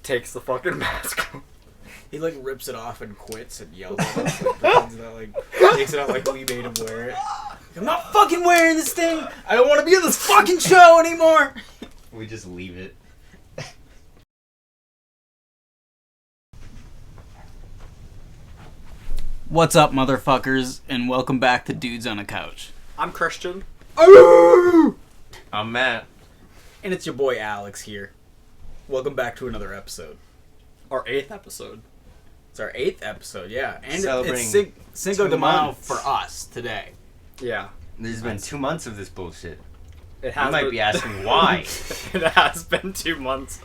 takes the fucking mask off. He like rips it off and quits and yells at us. Like, pretends that, like, takes it out like we made him wear it. I'm not fucking wearing this thing. I don't want to be on this fucking show anymore. We just leave it. What's up, motherfuckers, and welcome back to Dudes on a Couch. I'm Christian. I'm Matt. And it's your boy Alex here. Welcome back to another episode. Our 8th episode. It's our 8th episode, yeah. And Celebrating it's Cinco 2 de Mayo months. for us today. Yeah. There's been 2 months of this bullshit. It You might be asking why. It has been 2 months.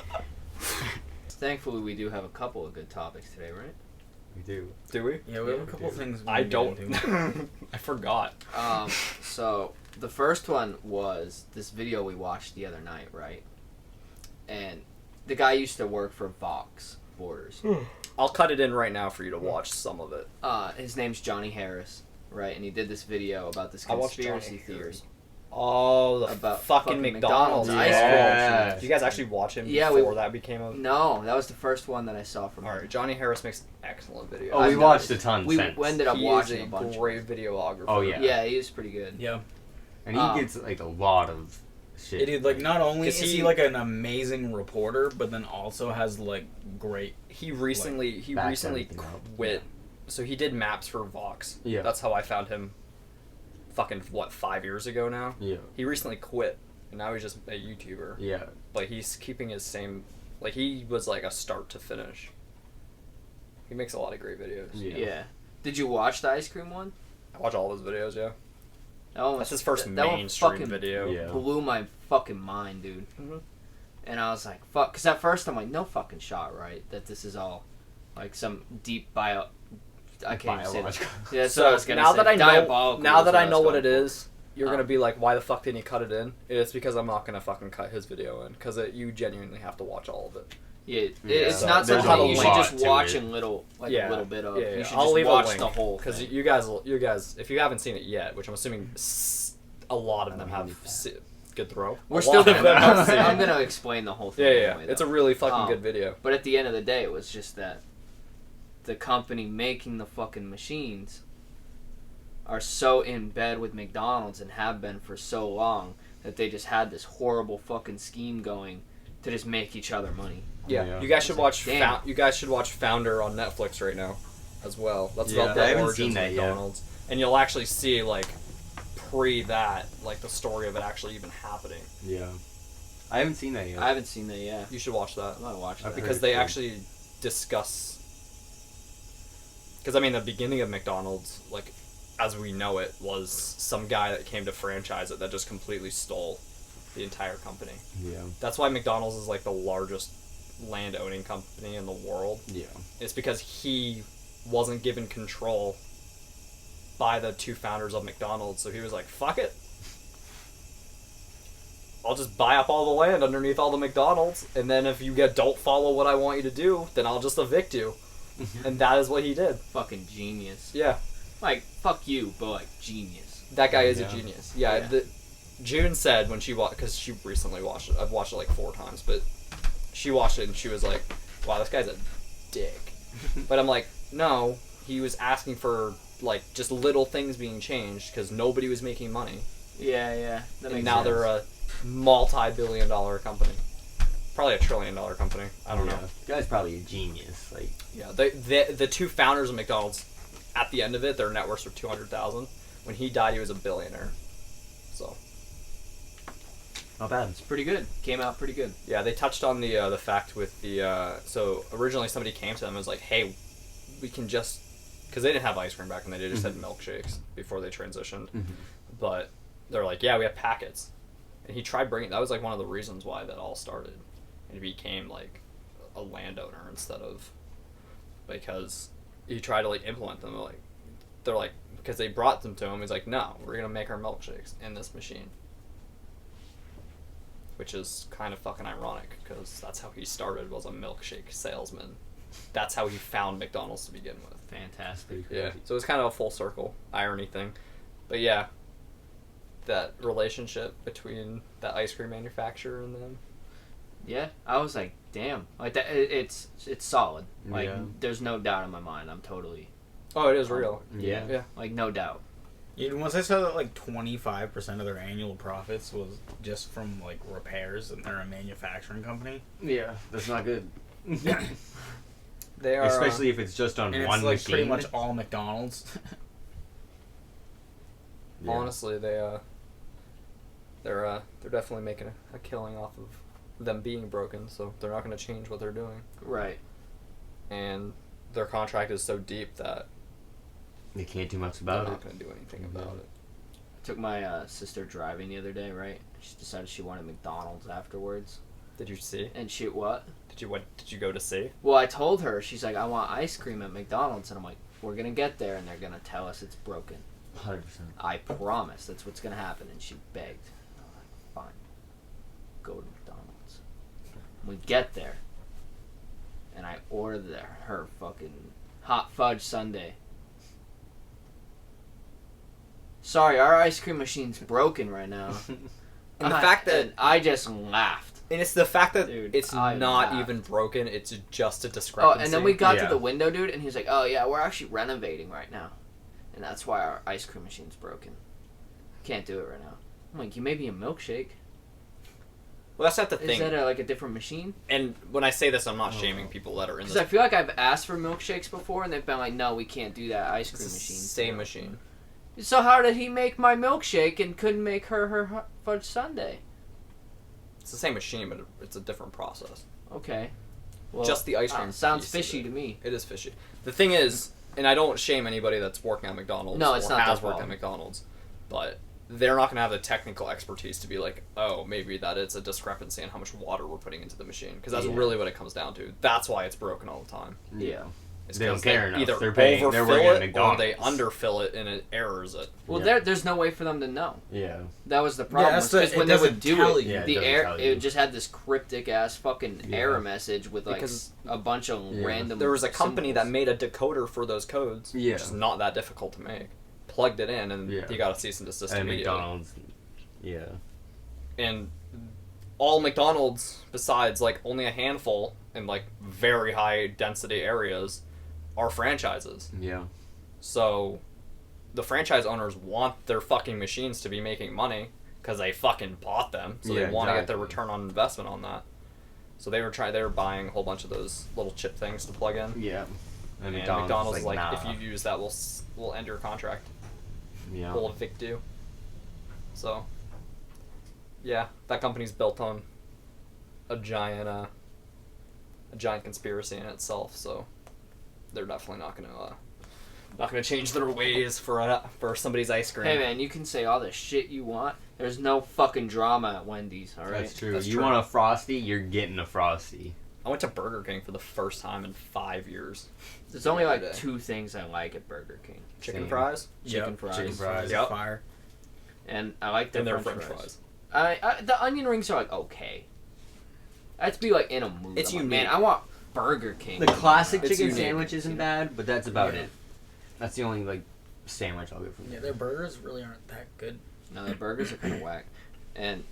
Thankfully, we do have a couple of good topics today, right? We do. Do we? Yeah, we have a couple things. I don't. I forgot. So the first one was this video we watched the other night, right? And the guy used to work for Vox Borders. I'll cut it in right now for you to watch some of it. His name's Johnny Harris, right? And he did this video about this I watched conspiracy Johnny theory. Harris. Oh, the About fucking McDonald's ice cream. Yeah. Did you guys actually watch him Yeah, before that became a... No, that was the first one that I saw from him. Alright, Johnny Harris makes excellent videos. Oh, we I've watched noticed. a ton We since. ended up He watching is a bunch. great videographer. Oh, yeah. Yeah, he is pretty good. Yeah. And he gets like a lot of shit. It is like not only is 'Cause he he- like an amazing reporter, but then also has like great. He recently backed everything up. quit. So he did maps for Vox. Yeah. That's how I found him. Fucking 5 years ago now. Yeah. He recently quit, and now he's just a YouTuber. Yeah. Like he's keeping his same. Like he was like a start to finish. He makes a lot of great videos. Yeah. Did you watch the ice cream one? I watch all of his videos. Yeah. That one was- That's his first that one mainstream fucking video. Yeah. blew my fucking mind, dude. Mhm. And I was like, fuck. Because at first I'm like, no fucking shot, right? That this is all like some deep bio. I can't even say that. Biological. Yeah, that's So what I was gonna now say. that I know, Diabolical now is that I know was what it going for. is, you're gonna be like, why the fuck didn't he cut it in? It's because I'm not gonna fucking cut his video in, because you genuinely have to watch all of it. Yeah, Yeah, it's not there's something a you should lot just to watch it. a little, like Yeah. a little bit of. Yeah, You should I'll just leave watch a link, the whole because thing. you guys, if you haven't seen it yet, which I'm assuming a lot of them I don't have. believe Good throw. We're A still lot of gonna. them have seen I'm it. gonna explain the whole thing. Yeah, yeah, anyway, it's a though. really fucking good video. But at the end of the day, it was just that the company making the fucking machines are so in bed with McDonald's and have been for so long that they just had this horrible fucking scheme going to just make each other money. Yeah, Yeah. you guys should watch. Damn. You guys should watch Founder on Netflix right now, as well. That's Yeah, about the I haven't origins seen that of yet. McDonald's, and you'll actually see like pre that, like the story of it actually even happening. Yeah. I haven't seen that yet. I haven't seen that yet. You should watch that I'm gonna watch I've that. because heard they it's good. actually discuss. Because I mean, the beginning of McDonald's, like as we know it, was some guy that came to franchise it that just completely stole the entire company. Yeah. That's why McDonald's is like the largest land owning company in the world. Yeah. It's because he wasn't given control by the two founders of McDonald's, so he was like, fuck it. I'll just buy up all the land underneath all the McDonald's, and then if you don't follow what I want you to do, then I'll just evict you. And that is what he did. Fucking genius. Yeah. Like, fuck you, but like genius. That guy is Yeah. a genius. Yeah. Yeah. June said when she watched, because she recently watched it, I've watched it like 4 times, but she watched it and she was like, wow, this guy's a dick. But I'm like, no, he was asking for like just little things being changed because nobody was making money. Yeah, yeah. That And makes now sense. they're a multi-billion-dollar company. Probably $1 trillion company. I don't know. The guy's probably a genius. Like. Yeah, the two founders of McDonald's, at the end of it, their net worths were $200,000. When he died, he was a billionaire. So Not bad. It's pretty good. Came out pretty good. yeah, they touched on the fact with the so originally somebody came to them and was like, hey, we can just, because they didn't have ice cream back in the day, they just had milkshakes before they transitioned. But they're like, yeah, we have packets. And he tried bringing, that was like one of the reasons why that all started. And he became like a landowner instead of, because he tried to like implement them. They're like, because they brought them to him, he's like, no, we're going to make our milkshakes in this machine. Which is kind of fucking ironic, because that's how he started, was a milkshake salesman. That's how he found McDonald's to begin with. Fantastic. Yeah, so it's kind of a full circle irony thing. But yeah, that relationship between that ice cream manufacturer and them. Yeah, I was like, damn, like that. It's solid. Like Yeah. there's no doubt in my mind. I'm totally Oh, it is real. Yeah. Yeah. like no doubt. Yeah, once I saw that like 25% of their annual profits was just from like repairs, and they're a manufacturing company. Yeah, that's not good. They are Especially if it's just on And one it's like machine. pretty much all McDonald's. Yeah. honestly they're definitely making a killing off of them being broken. So they're not going to change what they're doing, Right. and their contract is so deep that They can't do much they're about not it. going to do anything about it. Took my sister driving the other day. Right. She decided she wanted McDonald's afterwards. Did you see? And she what? Did you go to see? Well, I told her. She's like, I want ice cream at McDonald's, and I'm like, we're gonna get there, and they're gonna tell us it's broken. 100%. I promise that's what's gonna happen. And she begged. I'm like, fine. Go to McDonald's. We get there, and I order her fucking hot fudge sundae. Sorry, our ice cream machine's broken right now. And the fact that and I just laughed. and it's the fact that Dude, it's I not laughed. even broken. It's just a Oh, discrepancy. and then we got Yeah. to the window, dude, and he was like, "Oh yeah, we're actually renovating right now, and that's why our ice cream machine's broken. Can't do it right now." I'm like, "You made me a milkshake. Well, that's not the Is thing. that like a different machine?" And when I say this, I'm not shaming people that are in Because this I feel like I've asked for milkshakes before, and they've been like, "No, we can't do that ice it's cream the machine." same machine. So how did he make my milkshake and couldn't make her fudge sundae? It's the same machine, but it's a different process. Okay. Well, Just the ice cream sounds piece of fishy it. to me. It is fishy. The thing is, and I don't shame anybody that's working at McDonald's No, it's or not has their worked fault. at McDonald's, but they're not going to have the technical expertise to be like, oh, maybe that it's a discrepancy in how much water we're putting into the machine, because that's Yeah. really what it comes down to. That's why it's broken all the time. Yeah. It's They don't 'cause care enough. Either They're paying- they're working overfill at it or they McDonald's. underfill it and it errors it. Well, Yeah. there's no way for them to know. Yeah. That was the problem. that's Because the- when it they would doesn't do tell it, you. Yeah, it the doesn't error tell it you. just had this cryptic ass fucking Yeah. error message with like Because a bunch of Yeah. random. There was a company that symbols. made a decoder for those codes, Yeah. which is not that difficult to make. Plugged it in, and Yeah. you got a cease and desist And immediately. McDonald's. Yeah. And all McDonald's, besides like only a handful in like very high density areas, are franchises. Yeah. So the franchise owners want their fucking machines to be making money because they fucking bought them. So Yeah, they want to get their exactly. return on investment on that. So they were buying a whole bunch of those little chip things to plug in. Yeah. And McDonald's McDonald's is is like, nah. if you use that, we'll end your contract. Yeah. We'll evict you. So, yeah, that company's built on a giant conspiracy in itself. So, they're definitely not gonna change their ways for somebody's ice cream. Hey man, you can say all the shit you want. There's no fucking drama at Wendy's. All right. That's true. That's you true. want a Frosty, you're getting a Frosty. I went to Burger King for the first time in 5 years. There's only like Day. 2 things I like at Burger King, Chicken Same. fries Chicken fries. Chicken fries. Yep. Fire. and I like their and their French French fries. fries. The onion rings are like okay. That's be like in a mood. It's I'm like, man, unique. I want Burger King. The classic It's chicken unique. sandwich isn't bad, but that's about Yeah. it. That's the only like sandwich I'll get from Yeah, there. their burgers really aren't that good. No, their burgers are kind of whack, and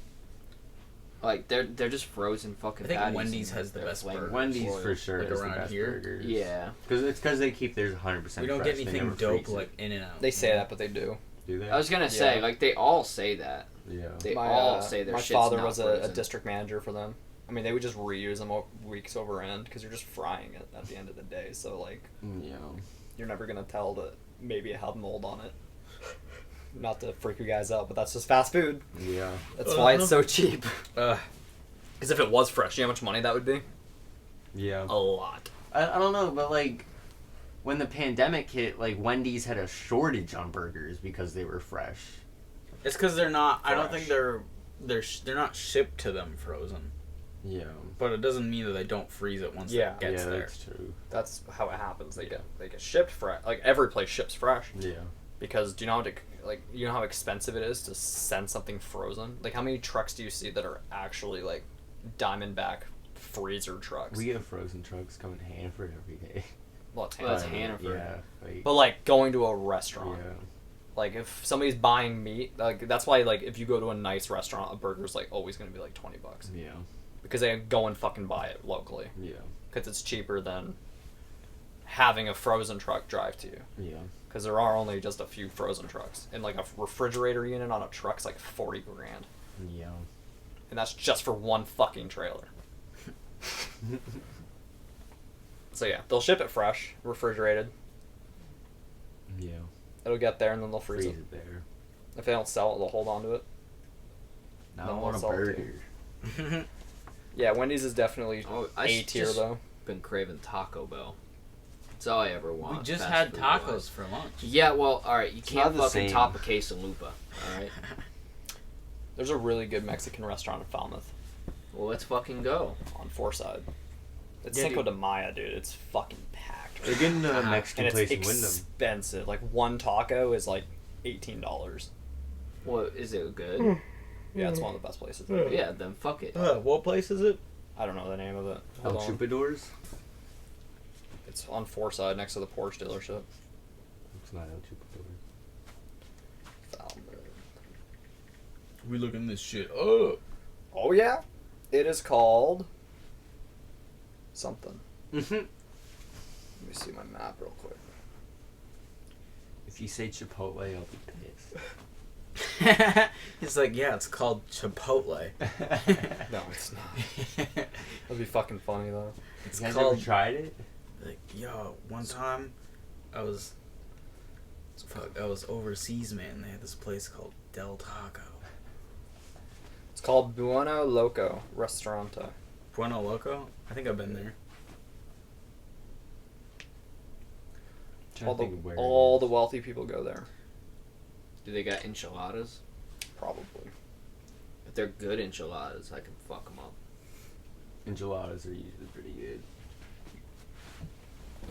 like they're just frozen fucking. I think patties Wendy's and has the they're best flamed burgers. Wendy's oil. for sure Like has the around best here? burgers. Yeah, Because they keep theirs 100% We don't fresh. get They anything never dope freeze it. like In-N-Out. They say that, but they do. Do they? I was gonna say Yeah. like they all say that. Yeah. They all say their my shit's father not was a frozen. district manager for them. I mean, they would just reuse them weeks over end because you're just frying it at the end of the day. So like, Yeah. you're never gonna tell that maybe it had mold on it. Not to freak you guys out, but that's just fast food. Yeah. That's why it's so cheap. Uh, Because if it was fresh, you know how much money that would be? Yeah. A lot. I don't know, but like when the pandemic hit, like Wendy's had a shortage on burgers because they were fresh. it's because they're not. I don't Fresh. think they're not shipped to them frozen. Yeah. But it doesn't mean that they don't freeze it once Yeah. it gets yeah, there. that's true. That's how it happens. They get shipped fresh. Like every place ships fresh. Yeah. Because do you know you know how expensive it is to send something frozen? Like how many trucks do you see that are actually like Diamondback freezer trucks? We get frozen trucks coming to Hanford every day. Well, it's Well, that's Hannaford. Hannaford. Yeah. Like, But like going to a restaurant, yeah. like if somebody's buying meat, like that's why like if you go to a nice restaurant, a burger's like always gonna be like $20 Yeah. because they go and fucking buy it locally. Yeah. Because it's cheaper than having a frozen truck drive to you. Yeah. Because there are only just a few frozen trucks. And like a refrigerator unit on a truck's like 40 grand. Yeah. And that's just for one fucking trailer. So yeah, they'll ship it fresh, refrigerated. Yeah. It'll get there and then they'll freeze Freeze it. it there. If they don't sell it, they'll hold on to it. Now I No, want a it's all burger. Yeah, Wendy's is definitely I A tier just though. been craving Taco Bell. That's all I ever want. We just fast had food tacos wise. for lunch. Yeah, well, alright, you can't not the fucking same. top a quesalupa, alright? There's a really good Mexican restaurant in Falmouth Well, let's fucking go. on Foreside. It's Yeah, Cinco dude. de Mayo, dude. It's fucking packed. They're getting a Uh-huh. Mexican And place it's in Wyndham. expensive. Like one taco is like $18. What, is it good? Yeah, it's one of the best places. Yeah, then fuck it. What place is it? I don't know the name of it. El Hold on. Chupadors? It's on Foreside next to the Porsche dealership. It's not El Chupadors. Falmouth. We looking this shit up. Oh yeah, it is called something. Mm-hmm. Let me see my map real quick. If you say Chipotle, I'll be pissed. He's like, yeah, it's called Chipotle. No, it's not. That'd be fucking funny though. It's You guys called ever tried it? like, yo. One time, I was overseas, man. They had this place called Del Taco. It's called Bueno Loco Restaurante. Bueno Loco. I think I've been there. Trying to think of where it All is. the wealthy people go there. Do they got enchiladas? Probably. If they're good enchiladas, I can fuck them up. Enchiladas are usually pretty good.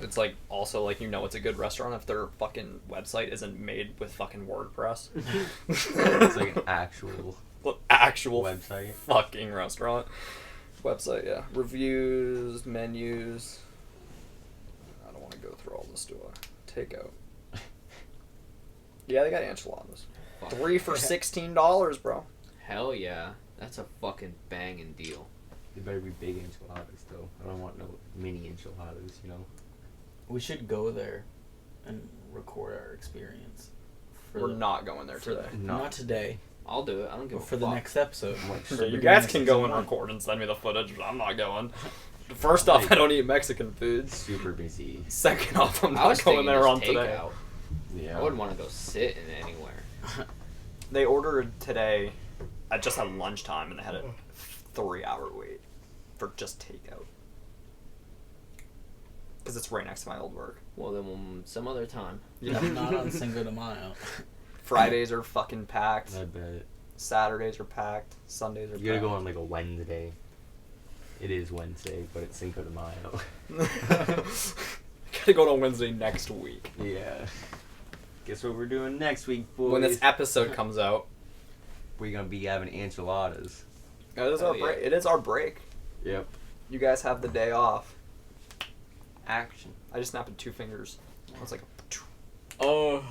It's like also like it's a good restaurant if their fucking website isn't made with fucking WordPress. It's like an actual Actual website. fucking restaurant website. Yeah, reviews, menus. I don't want to go through all this. Do I? Takeout. Yeah, they got enchiladas. Fuck. 3 for $16, bro. Hell yeah. That's a fucking banging deal. They better be big enchiladas, though. I don't want no mini enchiladas, you know? We should go there and record our experience. We're not going there for today. Not today. I'll do it. I don't give But a for the fuck. next episode. So you guys can go and record and send me the footage, but I'm not going. First off, I don't eat Mexican foods. Super busy. Second off, I'm I not was going thinking there just on today. takeout. Yeah. I wouldn't want to go sit in anywhere. They ordered today at just at lunchtime, and they had a 3-hour wait for just takeout. Because it's right next to my old work. Well, then some other time. Yeah. Not on Cinco de Mayo. Fridays are fucking packed. I bet. Saturdays are packed. Sundays are You gotta packed. go on like a Wednesday. It is Wednesday, but it's Cinco de Mayo. Gotta go on Wednesday next week. Yeah. Guess what we're doing next week, boys? When this episode comes out. We're gonna be having enchiladas. It is, Oh, our yeah. break. It is our break. Yep. You guys have the day off. Action. I just snapped 2 fingers. I was like, Oh.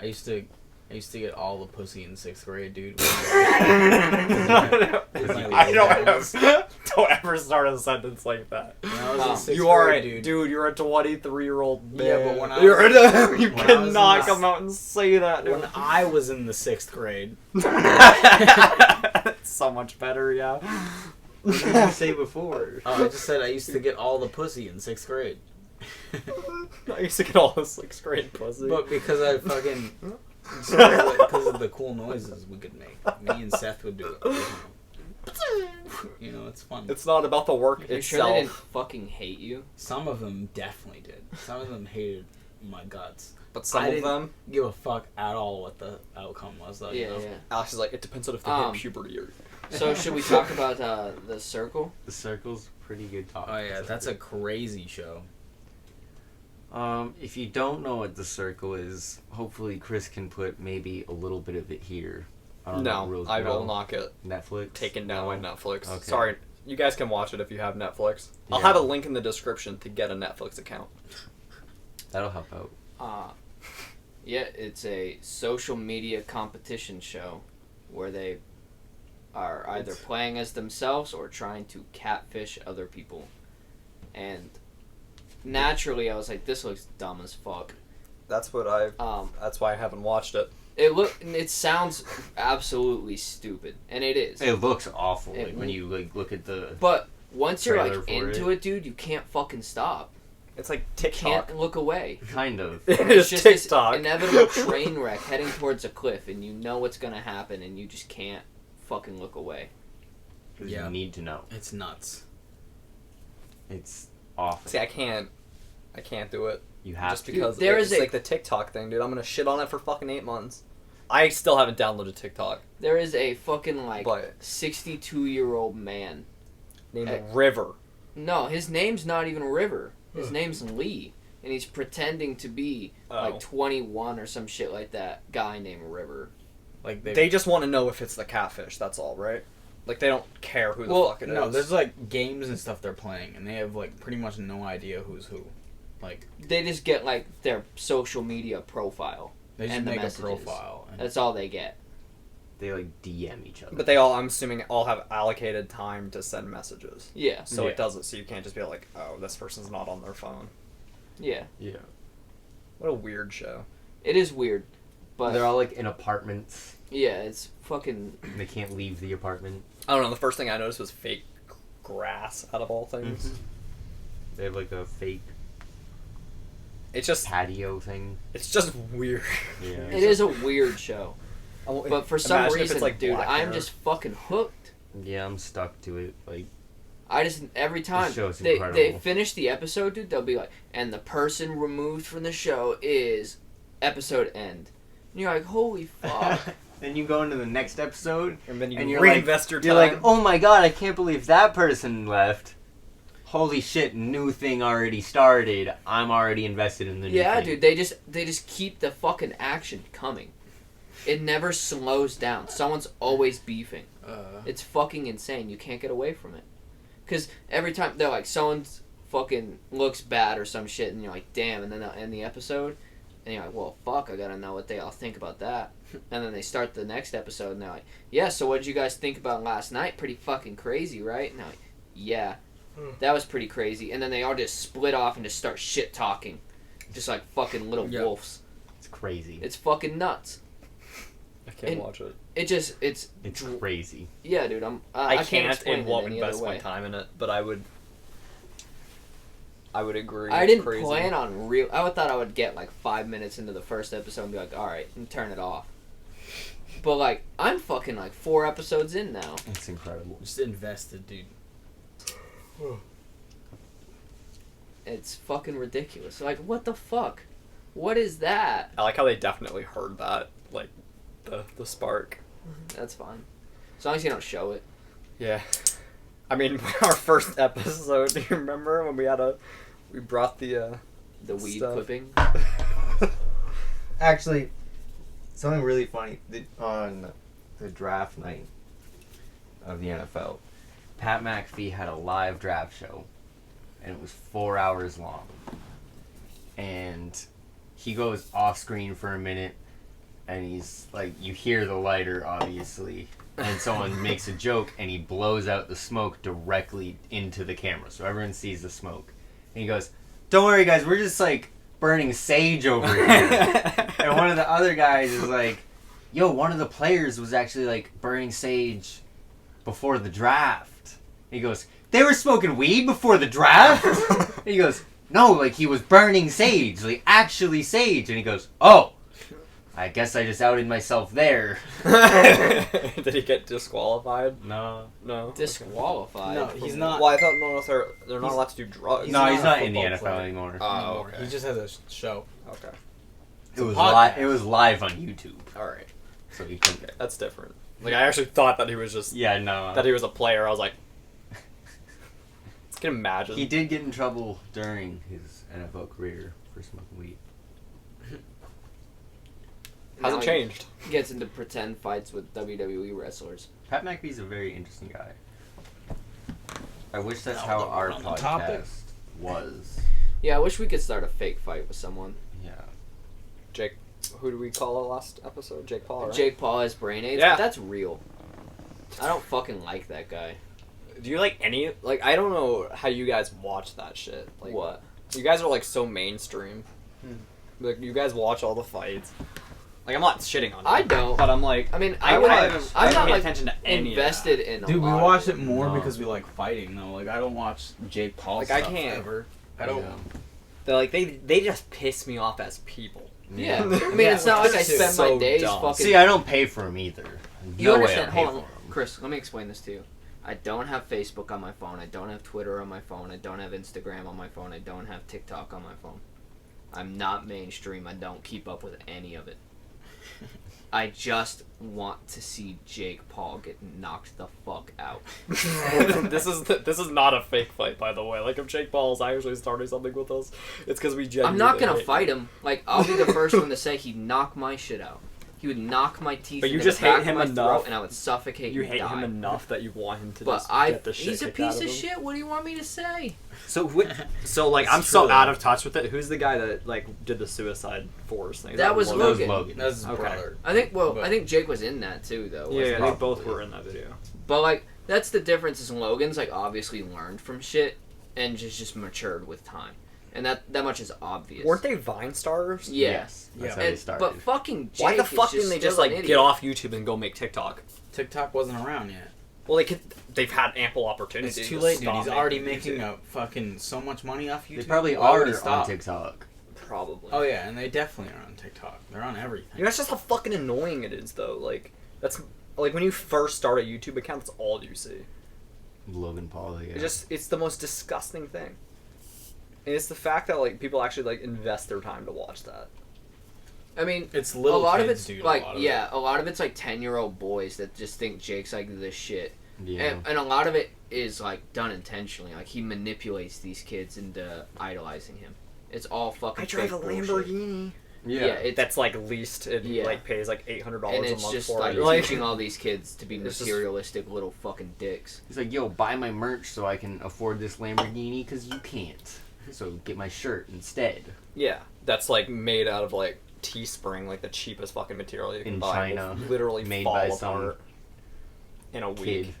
I used to get all the pussy in 6th grade, dude. don't ever start a sentence like that. When I was in 6th You are grade, a dude. You're a 23-year-old man. Yeah, but when I You're was- you when I was in cannot the- come out and say that. Dude. When I was in the 6th grade, It's so much better, yeah. What did you say before? I just said I used to get all the pussy in 6th grade. I used to get all this like straight pussy. But because I fucking because of the cool noises we could make, me and Seth would do it. You know, it's fun. It's not about the work You sure they didn't itself, fucking hate you? Some of them definitely did. Some of them hated my guts. but some I of didn't them. give a fuck at all what the outcome was, though. You know? Alex is like, it depends on if they hit puberty or. So should we talk about the circle? The circle's pretty good talk. Oh yeah, that's a crazy show. If you don't know what the circle is, hopefully Chris can put maybe a little bit of it here. I don't know. No, I will not get Netflix taken down by Netflix. Okay. Sorry, you guys can watch it if you have Netflix. I'll Yeah. have a link in the description to get a Netflix account. That'll help out. Yeah, it's a social media competition show where they are either playing as themselves or trying to catfish other people. And naturally, I was like, this looks dumb as fuck. That's what that's why I haven't watched it. It sounds absolutely stupid, and it is. It looks awful when you look at the. But once you're trailer for into it, dude, you can't fucking stop. It's like You TikTok. can't look away. Kind of. It's just TikTok. this inevitable train wreck heading towards a cliff, and you know what's gonna happen, and you just can't fucking look away. Yeah. You need to know. It's nuts. It's awful. See, I can't do it. You have Just to. because Dude, there it's is a- like the TikTok thing, dude. I'm gonna shit on it for fucking 8 months. I still haven't downloaded TikTok. There is a fucking But 62-year-old man. named Hey. River. No, his name's not even River. His name's Lee, and he's pretending to be like 21 or some shit like that. Guy named River. Like They just want to know if it's the catfish. That's all, right? Like they don't care who the fuck it is. no, there's like games and stuff they're playing, and they have like pretty much no idea who's who. Like They just get like their social media profile. they just And the make a messages. profile. And That's all they get. They like DM each other. But they all, I'm assuming, all have allocated time to send messages. Yeah, So Yeah. it doesn't. So you can't just be like, oh, this person's not on their phone. yeah. Yeah. What a weird show. It is weird, but They're all like in apartments. yeah, it's fucking. They can't leave the apartment. I don't know. The first thing I noticed was fake grass out of all things. They have like a fake It's just patio thing. It's just weird. Yeah. It is a weird show, but for some Imagine if it's, reason, like, dude, Black I'm Mirror. just fucking hooked. Yeah, I'm stuck to it. Like I just every time show's they incredible. finish the episode, dude, they'll be like, and the person removed from the show is episode end. And you're like, holy fuck. then you go into the next episode, And then you and you're reinvest your time. you're like, oh my god, I can't believe that person left. Holy shit, new thing already started. I'm already invested in the new Yeah, thing. dude, they just keep the fucking action coming. It never slows down. Someone's always beefing. It's fucking insane. You can't get away from it. Because every time they're like, someone's fucking looks bad or some shit, and you're like, damn, and then they'll end the episode, and you're like, well, fuck, I gotta know what they all think about that. And then they start the next episode, and they're like, yeah, so what did you guys think about last night? Pretty fucking crazy, right? And they're like, yeah, that was pretty crazy. And then they all just split off and just start shit talking. Just like fucking little Yep. wolves. It's crazy. It's fucking nuts. I can't and- watch it. It's It's crazy. yeah, dude. I can't can't explain and it won't any other invest my way. time in it, but I would agree. I it's didn't crazy. plan on real. I thought I would get like 5 minutes into the first episode and be like, all right, and turn it off. But like, I'm fucking like 4 episodes in now. It's incredible. just invested, dude. It's fucking ridiculous. Like, what the fuck? What is that? I like how they definitely heard that, like the spark. That's fine. As long as you don't show it. Yeah. I mean, our first episode. Do you remember when we brought the The weed Stuff. clipping. Actually, something really funny on the draft night of the NFL, Pat McAfee had a live draft show, and it was 4 hours long. And he goes off screen for a minute, and he's like, you hear the lighter, obviously, and someone makes a joke, and he blows out the smoke directly into the camera, so everyone sees the smoke. And he goes, don't worry, guys, we're just like burning sage over here. And one of the other guys is like, yo, one of the players was actually like burning sage before the draft. He goes, they were smoking weed before the draft? And he goes, no, like he was burning sage, like actually sage. And he goes, oh, I guess I just outed myself there. Did he get disqualified? No. No. Disqualified. No, he's not. Well, I thought they're not allowed to do drugs. He's No, he's not not a in the football NFL player. anymore. Oh, anymore. okay. He just has a show. Okay. It was podcast. It was live on YouTube, All right. so you can. Okay, that's different. Like I actually thought that he was just Yeah, no. that he was a player. I was like, I can imagine. He did get in trouble during his NFL career for smoking weed. Hasn't Now he changed. Gets into pretend fights with WWE wrestlers. Pat McAfee's a very interesting guy. I wish that's Now how that we're our on the podcast topic. was. Yeah, I wish we could start a fake fight with someone. Yeah. Jake. who do we call it last episode? Jake Paul, right? Jake Paul has brain AIDS, Yeah. but that's real. I don't fucking like that guy. Do you like any... Like, I don't know how you guys watch that shit. Like, What? You guys are, like, so mainstream. Like, you guys watch all the fights. Like, I'm not shitting on it. I don't. But I'm like... I mean, I I'm haven't not paid like attention to any invested in. Dude, a we lot watch of it more No. because we like fighting though. Like I don't watch Jake Paul Like, I stuff can't. ever. I don't. Yeah. They're like, they just piss me off as people. Yeah, I mean, Yeah, it's not like I it's spend so my days dumb. fucking. See, I don't pay for them either. You No understand? way I pay Hold on, for 'em. Chris. Let me explain this to you. I don't have Facebook on my phone. I don't have Twitter on my phone. I don't have Instagram on my phone. I don't have TikTok on my phone. I'm not mainstream. I don't keep up with any of it. I just want to see Jake Paul get knocked the fuck out. this is not a fake fight, by the way. Like, if Jake Paul's actually starting something with us, it's because we genuinely I'm not gonna hate fight him. Like, I'll be the first one to say he'd knock my shit out. He would knock my teeth. But you into just the back hate of him my enough. throat and I would suffocate. You and hate die. him enough that you want him to But just get the shit he's a kicked out piece of of him. shit. What do you want me to say? So, like, It's I'm so true, out though. of touch with it. Who's the guy that, like, did the suicide force thing? Is That was That Logan. That's his Okay. brother. I think. Well, But- I think Jake was in that too, though. Yeah, wasn't they he? both were in that video. But like, that's the difference. Is Logan's like obviously learned from shit and just matured with time, and that much is obvious. Weren't they Vine stars? Yeah. Yes. That's Yeah. how they And, started. but fucking Jake Why the is fuck didn't they just, still an like, idiot. get off YouTube and go make TikTok? TikTok wasn't around yet. Well, they've had ample opportunity. It's too to late, dude. stop He's already making making a fucking so much money off YouTube. They probably Why would are he on stop? TikTok. Probably. Oh yeah, and they definitely are on TikTok. They're on everything. You know, that's just how fucking annoying it is, though. Like, that's like when you first start a YouTube account, that's all you see. Logan Paul, yeah. It's the most disgusting thing. And it's the fact that, like, people actually, like, invest their time to watch that. I mean, It's little a lot kids, of it's dude, like a lot of a lot of it's like 10-year-old boys that just think Jake's like this shit, yeah. and a lot of it is like done intentionally. Like he manipulates these kids into idolizing him. It's all fucking. fake bullshit. yeah. That's, like, leased and, Yeah. like, pays, like, $800 And a it's month just for like it. teaching all these kids to be It's just- materialistic little fucking dicks. He's like, yo, buy my merch so I can afford this Lamborghini because you can't. So get my shirt instead. Yeah, that's, like, made out of, like, Teespring, like, the cheapest fucking material you can In buy. China. Will literally Made fall by some apart in a week. Kid.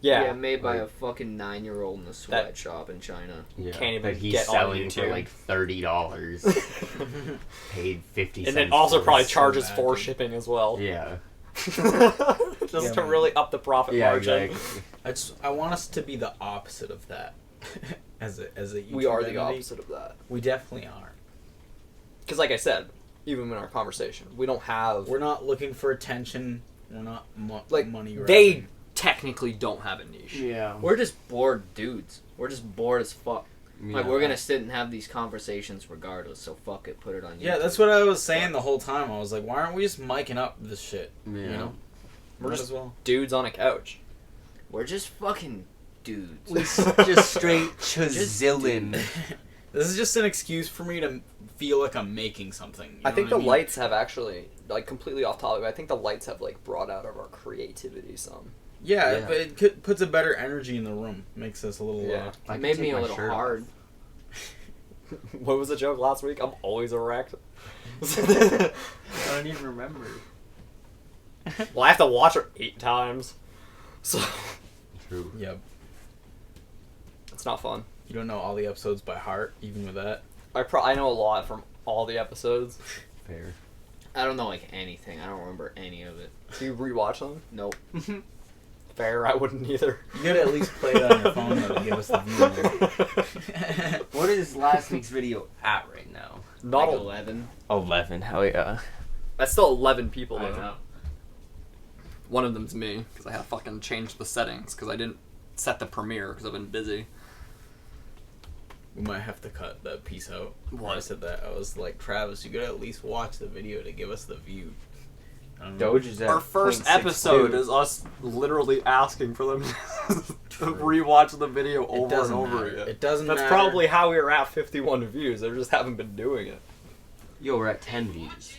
Yeah. Made by like- a fucking 9-year-old in a sweatshop in China. Yeah. Can't even that he's get on selling for YouTube. like $30. Paid 50 And cents. then also for probably it. charges bad, for dude. shipping as well. Yeah. Just Yeah, to man. really up the profit Yeah, margin. exactly. I want us to be the opposite of that. as a YouTube We are the entity. opposite of that. We definitely are. Because, like I said, even in our conversation, we don't have. We're not looking for attention. We're not like money. they grabbing. technically don't have a niche. Yeah. We're just bored dudes. We're just bored as fuck. Like Yeah. we're gonna sit and have these conversations regardless. So fuck it, put it on YouTube. Yeah, that's what I was saying the whole time. I was like, why aren't we just miking up this shit? Yeah. You know, We're Might just as well. dudes on a couch. We're just fucking dudes. We just straight chazillin'. This is just an excuse for me to feel like I'm making something. You I know think what the mean? lights have actually, like, completely off topic, but I think the lights have, like, brought out of our creativity some. Yeah, Yeah. but it puts a better energy in the room. Makes us a little. Yeah. I It can made take me a my little shirt hard. off. What was the joke last week? I'm always erect. I don't even remember. Well, I have to watch it 8 times. So, True. Yep. it's not fun. You don't know all the episodes by heart, even with that. I know a lot from all the episodes. Fair. I don't know like anything. I don't remember any of it. Do you rewatch them? Nope. Fair, I wouldn't either. You gotta at least play it on your phone though to give us the view. What is last week's video at right now? Not Like a, 11. 11. Hell yeah. That's still 11 people, I though. know. One of them's me, because I had to fucking change the settings, because I didn't set the premiere, because I've been busy. We might have to cut that piece out. When I What? said that, I was like, Travis, you gotta at least watch the video to give us the view. I don't know. Doge is at Our first 0.62. episode is us literally asking for them to rewatch the video It over and doesn't over matter. again. It doesn't That's matter. probably how we were at 51 views. They just haven't been doing it. Yo, we're at 10 views.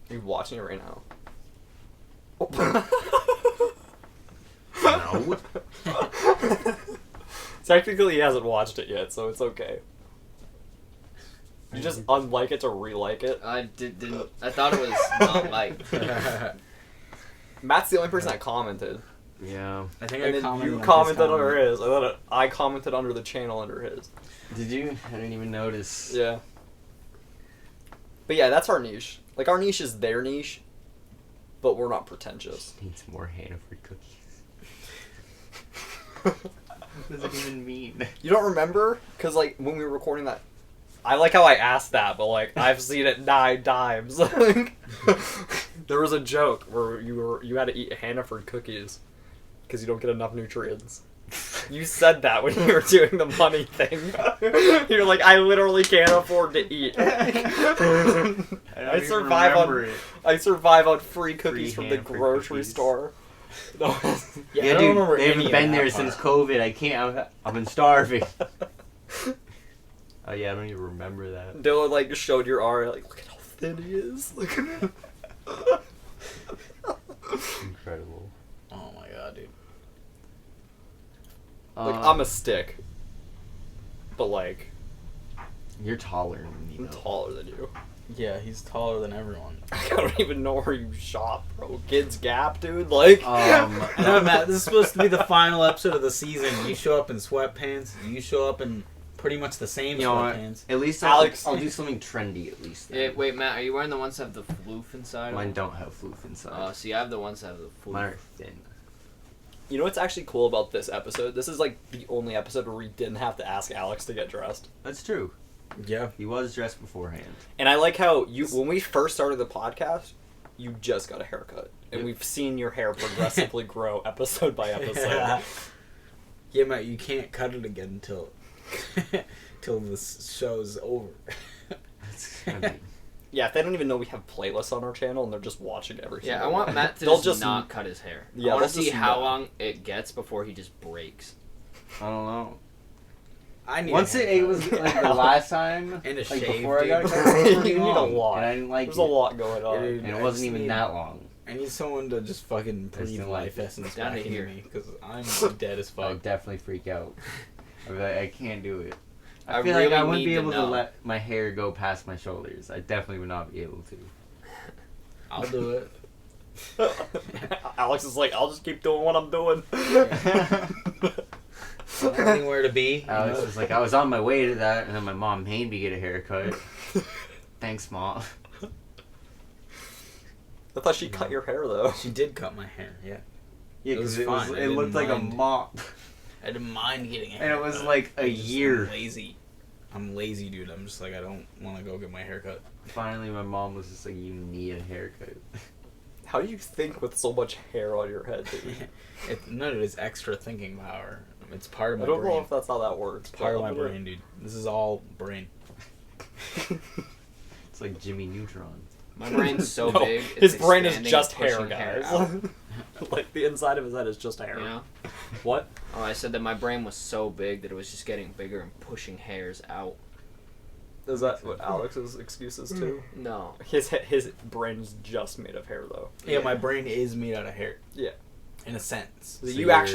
Are you watching it right now? No. Technically, he hasn't watched it yet, so it's okay. You just unlike it to re-like it. I didn't. I thought it was not like. Matt's the only person that commented. Yeah. I think And I then you commented commented on under his his. And then I commented under the channel under his. Did you? I didn't even notice. Yeah. But yeah, that's our niche. Like, our niche is their niche, but we're not pretentious. Needs more Hannaford cookies. What does it even mean? You don't remember? Because, like, when we were recording that, I like how I asked that, but, like, I've seen it 9 times. Like, there was a joke where you had to eat Hannaford cookies because you don't get enough nutrients. You said that when you were doing the money thing. You're like, I literally can't afford to eat. I survive on free cookies from the Hannaford grocery cookies. store. No. Yeah, I don't dude, remember they any haven't of been that there part. since COVID. I can't. I've been starving. Oh yeah, I don't even remember that. Dylan like showed your Ari like, look at how thin he is. Look at him. Incredible. Oh my god, dude. Like, I'm a stick. But like, You're taller than me. I'm though. taller than you. Yeah, he's taller than everyone. I don't even know where you shop, bro. Kids Gap, dude. Like, I know, Matt, this is supposed to be the final episode of the season. You show up in sweatpants. You show up in pretty much the same You know what? sweatpants. At least Alex- I'll do something trendy. At least. Then. Wait, Matt, are you wearing the ones that have the floof inside? Mine don't have floof inside. See, I have the ones that have the floof. Mine are thin. you know what's actually cool about this episode? This is like the only episode where we didn't have to ask Alex to get dressed. That's true. Yeah. He was dressed beforehand. And I like how when we first started the podcast, you just got a haircut. And Yep. we've seen your hair progressively grow episode by episode. Yeah, Matt, you can't cut it again until till the show's over. That's gonna be. Yeah, if they don't even know we have playlists on our channel and they're just watching every Yeah, I single want one, Matt to they'll just not cut his hair. Yeah, I want they'll to see just how not. long it gets before he just breaks. I don't know. I need Once a it was haircut. like the last time, And a like shave, before I got a dude. cut, it was pretty You need a long, lot. and I didn't like There's it. a lot going on. Dude, And I it wasn't just even need- that long. I need someone to just fucking breathe didn't life like it. essence Down back to into here. me because I'm dead as I fuck. definitely freak out. I'd be like, I can't do it. I I feel really like I wouldn't need be to able to know. let my hair go past my shoulders. I definitely would not be able to. I'll do it. Alex is like, I'll just keep doing what I'm doing. Anywhere to be. Alex was like, I was on my way to that, and then my mom made me get a haircut. Thanks, Mom. I thought she cut your hair though. She did cut my hair, yeah. Yeah, It was because fine. I it looked didn't like a mind. mop. I didn't mind getting a And haircut. it was like a I'm just year. lazy. I'm lazy, dude. I'm just like, I don't want to go get my haircut. Finally, my mom was just like, you need a haircut. How do you think with so much hair on your head, dude? None of it is extra thinking power. It's part of I my don't brain. know if that's how that works. It's part of but my I'll do it. brain, dude. This is all brain. It's like Jimmy Neutron. My brain's so No, big. his it's brain is expanding just and hair, pushing guys. out, Like the inside of his head is just hair. you know? What? Oh, I said that my brain was so big that it was just getting bigger and pushing hairs out. Is that what Alex's excuse is too? No. His brain's just made of hair though. Yeah, my brain is made out of hair. Yeah. In a sense. So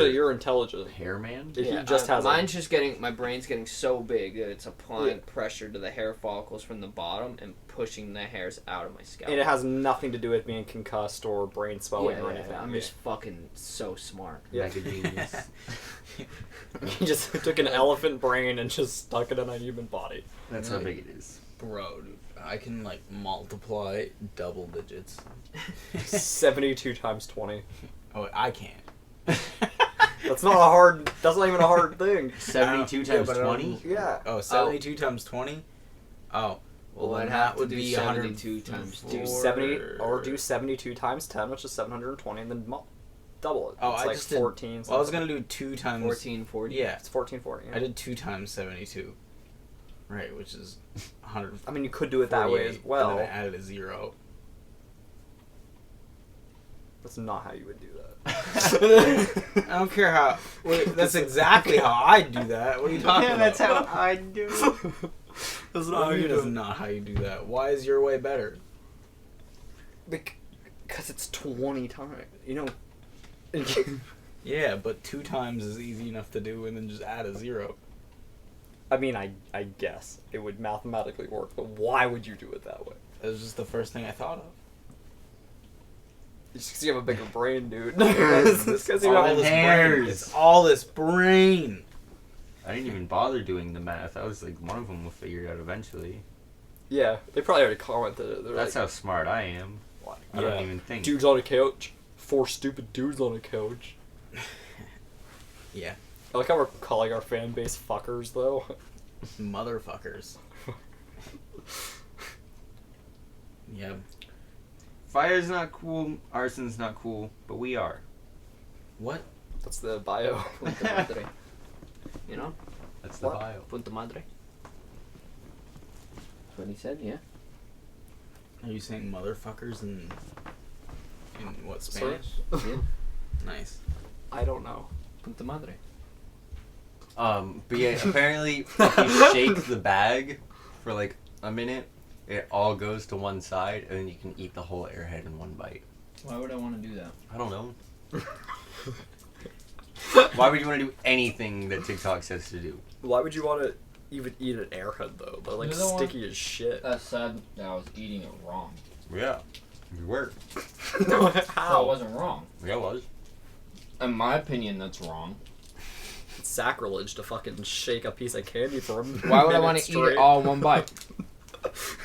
You're intelligent. Hair man? If Yeah, he just has mine's just getting, my brain's getting so big that it's applying Yeah. pressure to the hair follicles from the bottom and pushing the hairs out of my scalp. and it has nothing to do with being concussed or brain swelling yeah, or yeah, anything. I'm just fucking so smart. Yeah. Like a genius. He just took an elephant brain and just stuck it in a human body. That's how big it is. Bro, dude, I can like multiply double digits. 72 times 20. Oh, I can't. That's not even a hard thing. 72 Yeah, times but I don't- 20? Yeah. Oh, 72 times 20? Oh. Well, then I'd that have to would do be 72 times 2. Do Four- 70 or do 72 times 10, which is 720, and then double it. Oh, it's I like just did- 14. Well, I was gonna do 2 times... 1440. Yeah. It's 1440. Yeah. I did 2 times 72. Right, which is 100. I mean, you could do it that way as well. And then I added a 0. That's not how you would do that. I don't care how... Wait, that's exactly how I do that. What are you talking about? Yeah, that's how I do. That's What do you mean that's not how you do that? Why is your way better? Because it's 20 times. You know. Yeah, but 2 times is easy enough to do and then just add a 0. I mean, I guess it would mathematically work, but why would you do it that way? It was just the first thing I thought of. It's because you have a bigger brain, dude. It's because all you this have hairs. It's all this brain. I didn't even bother doing the math. I was like, one of them will figure it out eventually. Yeah, they probably already commented it. They're That's like, how smart I am. I don't even think. dudes on a couch. 4 stupid dudes on a couch. Yeah. I like how we're calling our fan base fuckers, though. Motherfuckers. Yeah. Fire's not cool, arson's not cool, but we are. What? That's the bio. Punta madre. You know? That's the What? bio. Punta madre. That's what he said, yeah. Are you saying motherfuckers in what, Sorry? Spanish? Yeah. Nice. I don't know. Punta madre. But yeah, apparently if you shake the bag for like a minute, it all goes to one side, and then you can eat the whole airhead in one bite. Why would I want to do that? I don't know. Why would you want to do anything that TikTok says to do? Why would you want to even eat an airhead, though? They're like You don't want- sticky as shit. That said that I was eating it wrong. Yeah, you were. So it How? wasn't wrong. Yeah, it was. In my opinion, that's wrong. It's sacrilege to fucking shake a piece of candy for a minute Why would I want to eat straight. it all in one bite?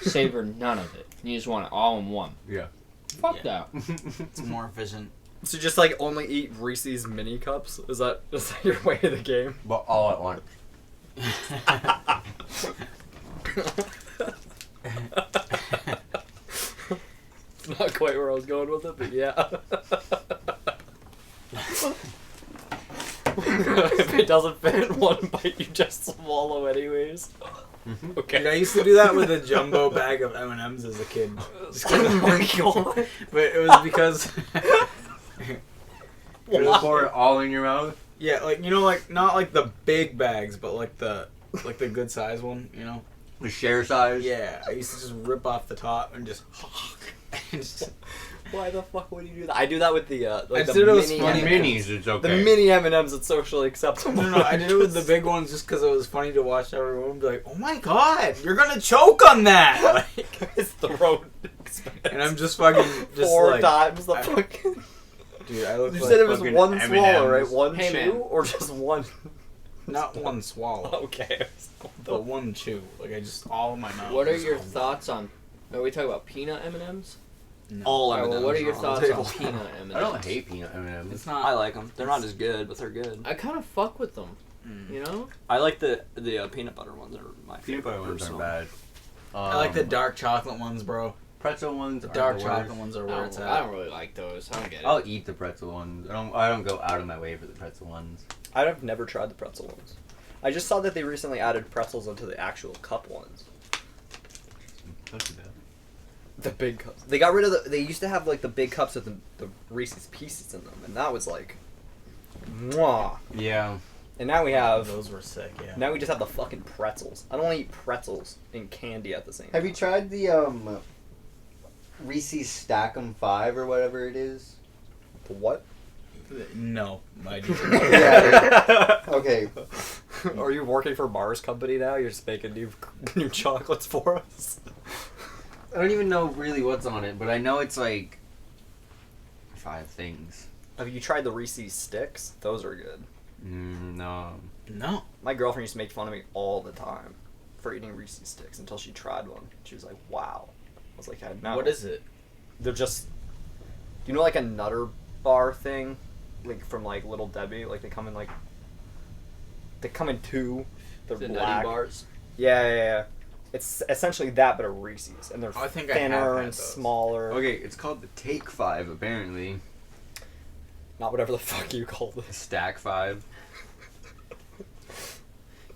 Savor none of it. You just want it all in one. Yeah. Fuck Yeah. that. It's more efficient. So just like only eat Reese's mini cups? Is that your way of the game? But all at once. It's not quite where I was going with it, but yeah. If it doesn't fit in one bite, you just swallow anyways. Okay. Dude, I used to do that with a jumbo bag of M&Ms as a kid. Just 'cause Oh my god. But it was because... You just pour it all in your mouth? yeah, like, you know, like, not like the big bags, but like the good size one, you know? The share size? Yeah, I used to just rip off the top and just... Why the fuck would you do that? I do that with the like I the did it with mini funny M&Ms. Minis, it's okay. The mini M&Ms, it's socially acceptable. No, I did it with the big ones just because it was funny to watch everyone be like, "Oh my god, you're gonna choke on that!" Like, It's the road expense. and I'm just fucking just 4 like, times the I- fucking. dude, I look You like said it was fucking one M&Ms. swallow, right? One Hey, chew, man. or just one? not one swallow, Okay. but one chew. Like I just all in my mouth. What are just your all- thoughts on? Are we talking about peanut M&Ms? No. All Alright, well, what are your on thoughts the on table. peanut M&Ms? I don't hate peanut M&Ms. It's not. I like them. They're not as good, but they're good. I kind of fuck with them. Mm. You know? I like the peanut butter ones. Are my Peanut favorite. butter ones aren't bad. I like the dark chocolate ones, bro. Pretzel ones. The are dark the chocolate worst. ones are I where it's don't, at. I don't really like those. I don't get it. I'll eat the pretzel ones. I don't go out of my way for the pretzel ones. I've never tried the pretzel ones. I just saw that they recently added pretzels into the actual cup ones. Don't do that. The big cups. They got rid of the. They used to have like the big cups with the Reese's Pieces in them, and that was like, mwah. Yeah. And now we have. Those were sick. Yeah. Now we just have the fucking pretzels. I don't want to eat pretzels and candy at the same time. Have you tried the Reese's Stack'em 5 or whatever it is? The what? No, I do. Yeah. Okay. Are you working for Mars Company now? You're just making new chocolates for us? I don't even know really what's on it, but I know it's like 5 things. Have you tried the Reese's Sticks? Those are good. No. No. My girlfriend used to make fun of me all the time for eating Reese's Sticks until she tried one. She was like, wow. I was like, I know. What is it? They're just, you know, like a Nutter bar thing, like from like Little Debbie. Like they come in like, they come in 2. They're The black. nutty bars. Yeah. It's essentially that, but a Reese's, and they're Oh, I think I have thinner had and those. smaller. Okay, it's called the Take 5 apparently. Not whatever the fuck you call The this. Stack 5.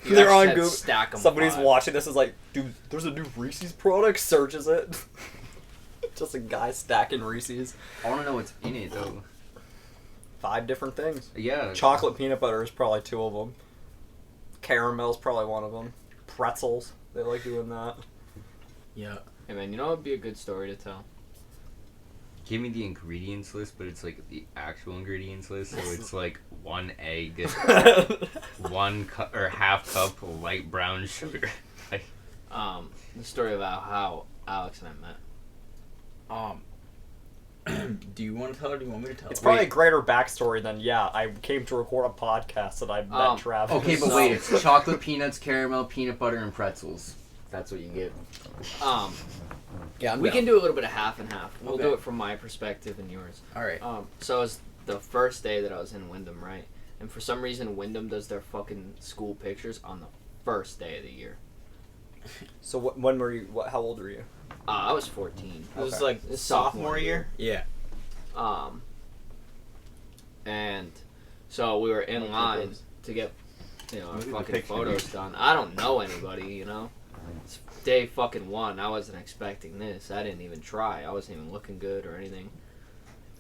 You They're actually on said Google. stack 'em Somebody's 5. watching this is like, dude, there's a new Reese's product. Searches it. Just a guy stacking Reese's. I want to know what's in it though. 5 different things. Yeah. Chocolate peanut butter is probably 2 of them. Caramel's probably 1 of them. Pretzels. They like doing that. Yeah. Hey man, you know what would be a good story to tell? Give me the ingredients list, but it's like the actual ingredients list. So it's like 1 egg, 1 cup or half cup light brown sugar. The story about how Alex and I met. Do you want to tell, or do you want me to tell? It's probably a greater backstory than, I came to record a podcast and I met Travis. Okay, but wait, it's chocolate, peanuts, caramel, peanut butter, and pretzels. That's what you get. Yeah, we can do a little bit of half and half. We'll Okay. do it from my perspective and yours. All right. So it was the first day that I was in Wyndham, right? And for some reason, Wyndham does their fucking school pictures on the first day of the year. So when were you, how old were you? I was 14. It was Okay. like It's sophomore year. Yeah. And so we were in line to get, our Look at the fucking picture. photos done. I don't know anybody, It's day fucking 1. I wasn't expecting this. I didn't even try. I wasn't even looking good or anything.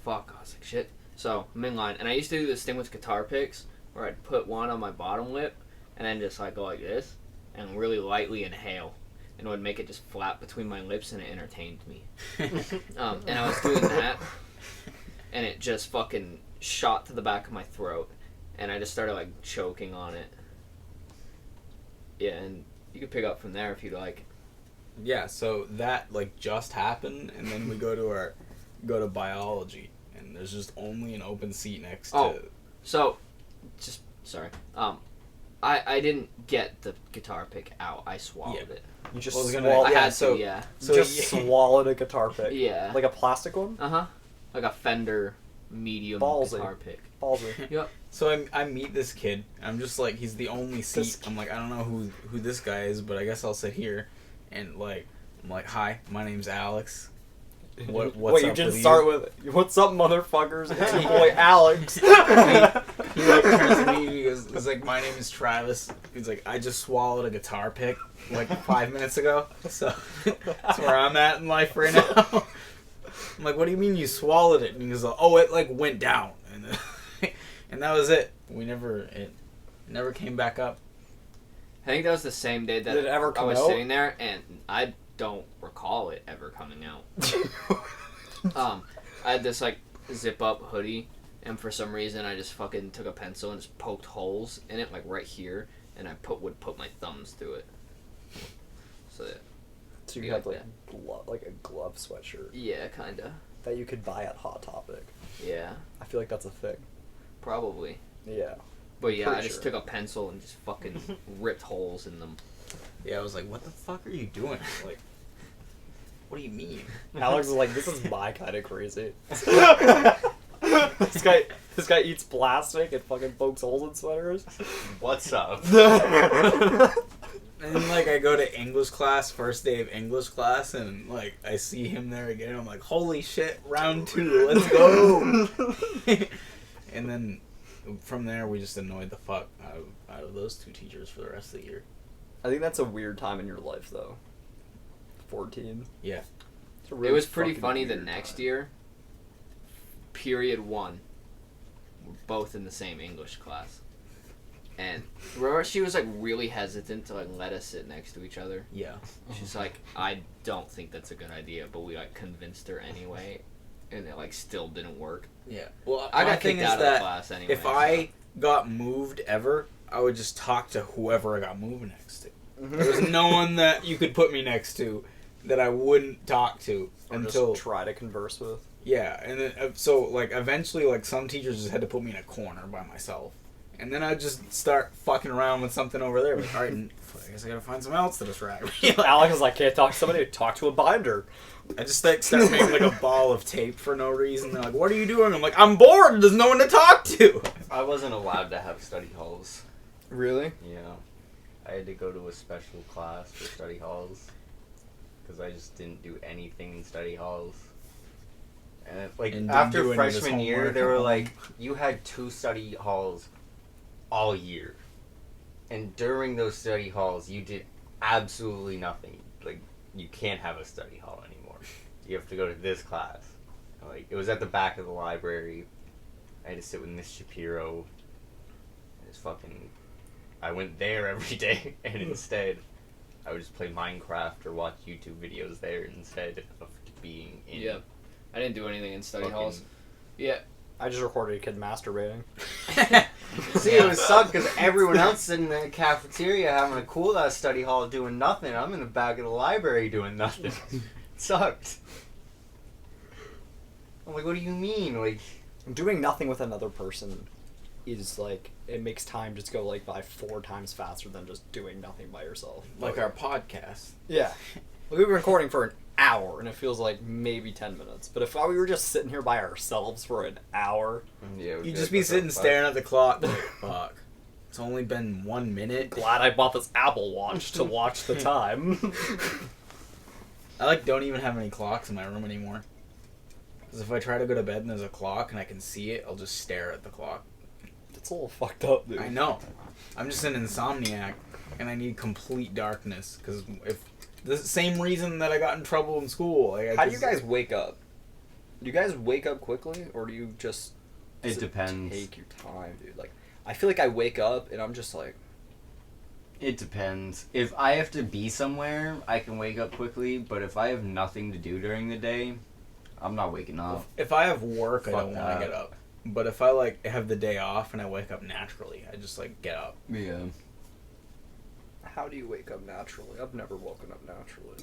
Fuck, I was like, shit. So I'm in line, and I used to do this thing with guitar picks where I'd put one on my bottom lip and then just like go like this and really lightly inhale. And it would make it just flap between my lips, and it entertained me. And I was doing that, and it just fucking shot to the back of my throat, and I just started like choking on it. Yeah, and you could pick up from there if you'd like. Yeah. So that like just happened, and then we go to biology, and there's just only an open seat next to. So, just sorry. I didn't get the guitar pick out. I swallowed it. You just Well, I was gonna- swallowed, I yeah, had so- to, yeah. So just swallowed a guitar pick. Yeah. Like a plastic one? Like a Fender medium Ballsy. guitar pick. Ballsy. Yep. So I meet this kid. I'm just like, he's the only seat. This- I'm like, I don't know who this guy is, but I guess I'll sit here. And like, I'm like, hi, my name's Alex. What's Wait, you up didn't with start with, what's up, motherfuckers? It's your boy Alex. He like turns to me and he goes, he's like, my name is Travis. He's like, I just swallowed a guitar pick like 5 minutes ago. So that's where I'm at in life right now. I'm like, what do you mean you swallowed it? And he goes, oh, it like went down. And that was it. It never came back up. I think that was the same day that Did it ever I come was out? sitting there, and I don't recall it ever coming out. I had this like zip up hoodie, and for some reason I just fucking took a pencil and just poked holes in it like right here, and I would put my thumbs through it. So that, So you had like a glove sweatshirt yeah, kinda. that you could buy at Hot Topic. Yeah, I feel like that's a thing. probably. Yeah. But yeah, Pretty I just sure. took a pencil and just fucking ripped holes in them. Yeah, I was like, what the fuck are you doing? Like, what do you mean? Alex is like, this is my kind of crazy. This guy eats plastic and fucking pokes holes in sweaters. What's up? And like I go to English class, first day of English class, and like I see him there again. I'm like, holy shit, round 2, let's go. And then from there, we just annoyed the fuck out of those 2 teachers for the rest of the year. I think that's a weird time in your life, though. 14. Yeah. It's a It really was pretty fucking funny the weird next time. year, period 1, we're both in the same English class. And remember, she was like really hesitant to like let us sit next to each other. Yeah. She's like, I don't think that's a good idea, but we like convinced her anyway, and it like still didn't work. Yeah. Well, I my got thing kicked is out of the that class anyway. if I got moved ever, I would just talk to whoever I got moved next to. There was no one that you could put me next to that I wouldn't talk to Or until just try to converse with. yeah. And then so like eventually like some teachers just had to put me in a corner by myself, and then I'd just start fucking around with something over there. Like, all right, I guess I gotta find something else to distract me. Alex is like, can't talk to somebody, talk to a binder. I just like start making like a ball of tape for no reason. They're like, "What are you doing?" I'm like, "I'm bored. There's no one to talk to." I wasn't allowed to have study halls. Really? Yeah. I had to go to a special class for study halls. Because I just didn't do anything in study halls. And like And didn't after do any of his freshman year, homework they at were home. like, you had 2 study halls all year. And during those study halls, you did absolutely nothing. Like, you can't have a study hall anymore. You have to go to this class. Like, it was at the back of the library. I had to sit with Miss Shapiro. It's fucking... I went there every day, and instead, I would just play Minecraft or watch YouTube videos there instead of being in Yep. I didn't do anything in study Fucking- halls. Yeah. I just recorded a kid masturbating. See, it would suck because everyone else in the cafeteria having a cool ass study hall doing nothing. I'm in the back of the library doing nothing. It sucked. I'm like, what do you mean? Like, Doing nothing with another person is like, it makes time just go like by 4 times faster than just doing nothing by yourself. Like our podcast. Yeah. We've been recording for an hour and it feels like maybe 10 minutes. But if we were just sitting here by ourselves for an hour, yeah, You'd just be sitting staring at the clock. Like, fuck. It's only been 1 minute. glad I bought this Apple Watch to watch the time. I like don't even have any clocks in my room anymore. Because if I try to go to bed and there's a clock and I can see it, I'll just stare at the clock. It's a little fucked up, dude. I know. I'm just an insomniac, and I need complete darkness. Because if the same reason that I got in trouble in school. Like, How do you guys wake up? Do you guys wake up quickly, or do you just... It depends. Take your time, dude. Like, I feel like I wake up and I'm just like... It depends. If I have to be somewhere, I can wake up quickly. But if I have nothing to do during the day, I'm not waking up. If I have work, I Fuck don't want that. to get up. But if I like have the day off and I wake up naturally, I just like get up. Yeah. How do you wake up naturally? I've never woken up naturally.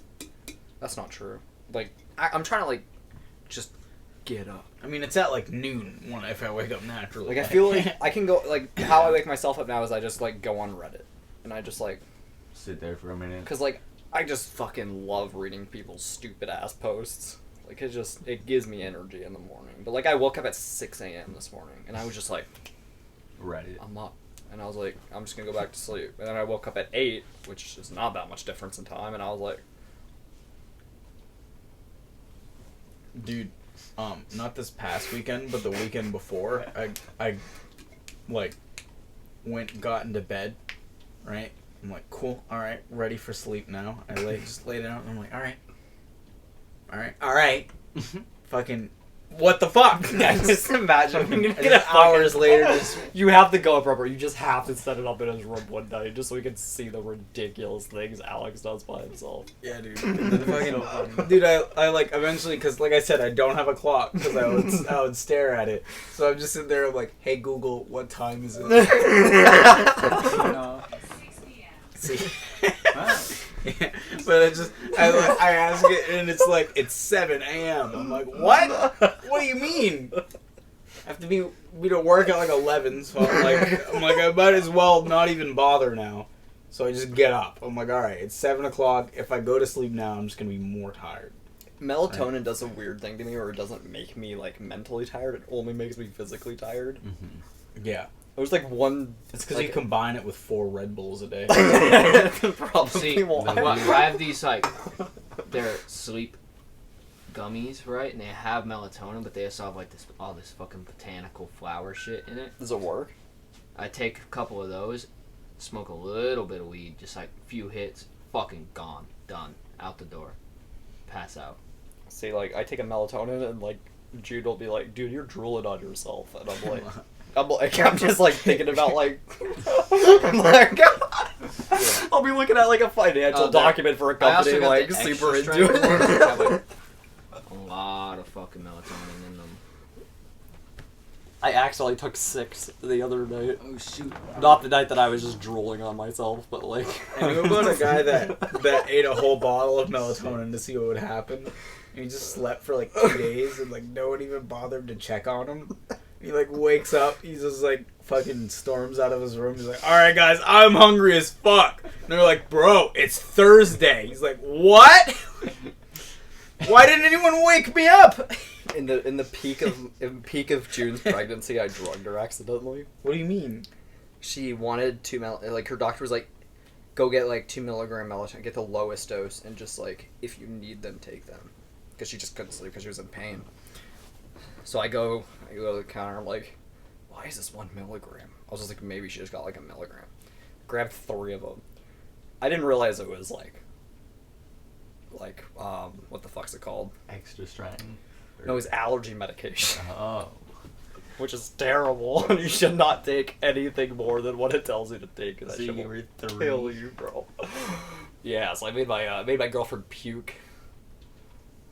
That's not true. Like, I'm trying to, like, just get up. I mean, it's at like noon when if I wake up naturally. Like, I feel like I can go, like, how I wake myself up now is I just, like, go on Reddit. And I just, like... Sit there for a minute. Because, like, I just fucking love reading people's stupid-ass posts. Like, it gives me energy in the morning. But, like, I woke up at 6 a.m. this morning, and I was just like, Reddit. I'm up. And I was like, I'm just gonna go back to sleep. And then I woke up at 8, which is not that much difference in time, and I was like... Dude, not this past weekend, but the weekend before, I like, got into bed, right? I'm like, cool, alright, ready for sleep now. I just laid down, and I'm like, alright. Fucking, what the fuck? I just imagine And just hours later, just you have to go up, Robert. You just have to set it up in his room one night just so we can see the ridiculous things Alex does by himself. yeah, dude. And then fucking, dude, I like eventually, because like I said, I don't have a clock because I would stare at it. So I'm just sitting there, I'm like, hey Google, what time is it? See. Yeah, but I ask it and it's like it's 7 a.m. I'm like, what? What do you mean? I have to be to work at like 11, so I'm like I might as well not even bother now. So I just get up. I'm like, all right, it's 7 o'clock. If I go to sleep now, I'm just gonna be more tired. Melatonin does a weird thing to me where it doesn't make me like mentally tired. It only makes me physically tired. Yeah, There's like one. it's because like, you combine it with 4 Red Bulls a day. Probably See, why. well, I have these like they're sleep gummies, right? And they have melatonin, but they also have like all this fucking botanical flower shit in it. Does it work? I take a couple of those, smoke a little bit of weed, just like a few hits, fucking gone, done, out the door, pass out. See, like I take a melatonin and like Jude will be like, "Dude, you're drooling on yourself," and I'm just like thinking about like, I'm like, I'll be looking at like a financial document for a I also company, got like the super extra into strength ones, which have, it. like, a lot of fucking melatonin in them. I accidentally took 6 the other night. Oh shoot! Not the night that I was just drooling on myself, but like. I knew about a guy that ate a whole bottle of melatonin to see what would happen. And he just slept for like 2 days and like no one even bothered to check on him. He like wakes up, he's just like fucking storms out of his room. He's like, "Alright guys, I'm hungry as fuck." And they're like, "Bro, it's Thursday." He's like, "What? Why didn't anyone wake me up?" In the peak of June's pregnancy, I drugged her accidentally. What do you mean? She wanted like her doctor was like, go get like 2 milligram melatonin, get the lowest dose, and just like if you need them, take them, because she just couldn't sleep because she was in pain. So I go to the counter. I'm like, why is this 1 milligram? I was just like, maybe she just got like a milligram. Grabbed 3 of them. I didn't realize it was like what the fuck's it called? Extra strength. No, it was allergy medication. Oh. Which is terrible. You should not take anything more than what it tells you to take. That So shit you will were 3. kill you, bro. Yeah, so I made my girlfriend puke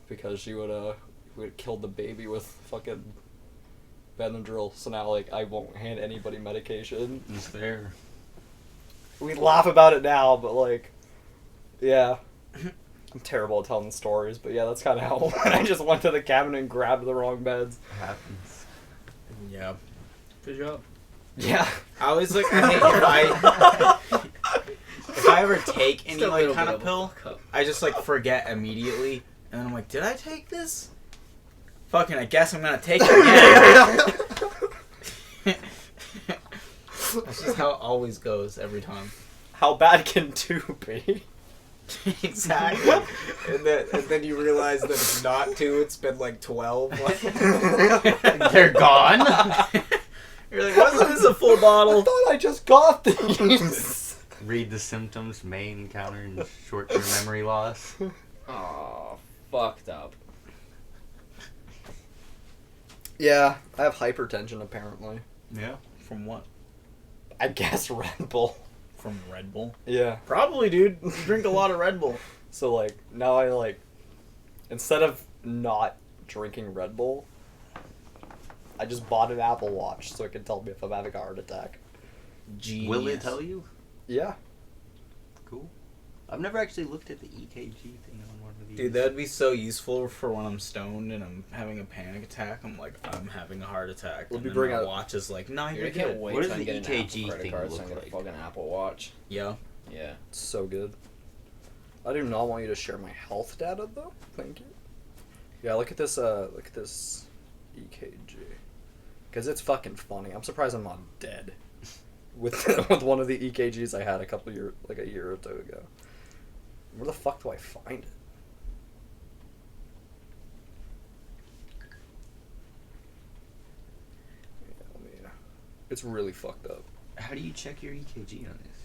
because she would we had killed the baby with fucking Benadryl, so now, like, I won't hand anybody medication. It's fair. We laugh about it now, but, like, yeah. I'm terrible at telling stories, but yeah, that's kind of how I just went to the cabinet and grabbed the wrong beds. It happens. Yeah. Good job. Yeah. I always like, I hate if I ever take any Still a like little kind bit of of a pill, cup. I just like forget immediately, and then I'm like, did I take this? Fucking, I guess I'm gonna take it again. That's just how it always goes every time. How bad can 2 be? Exactly. And then you realize that it's not 2, it's been like 12. They're gone. You're like, wasn't this a full bottle? I thought I just got these. Read the symptoms may encounter short-term memory loss. Oh, fucked up. Yeah, I have hypertension apparently. Yeah. From what? I guess Red Bull. From Red Bull? Yeah. Probably, dude. You drink a lot of Red Bull. So, like, now I, like, instead of not drinking Red Bull, I just bought an Apple Watch so it can tell me if I'm having a heart attack. Genius. Will it tell you? Yeah. Cool. I've never actually looked at the EKG thing on one of these. Dude, that'd be so useful for when I'm stoned and I'm having a panic attack. I'm like, I'm having a heart attack. We'll And be then bringing my out- watch is like, nah, Dude, you're I can't good. wait What till does I the get an EKG Apple credit thing card so I look can get like? a fucking Apple Watch. Yeah. Yeah. It's so good. I do not want you to share my health data, though. Thank you. Yeah, look at this EKG. Because it's fucking funny. I'm surprised I'm not dead. With one of the EKGs I had a year or two ago. Where the fuck do I find it? Yeah, it's really fucked up. How do you check your EKG on this?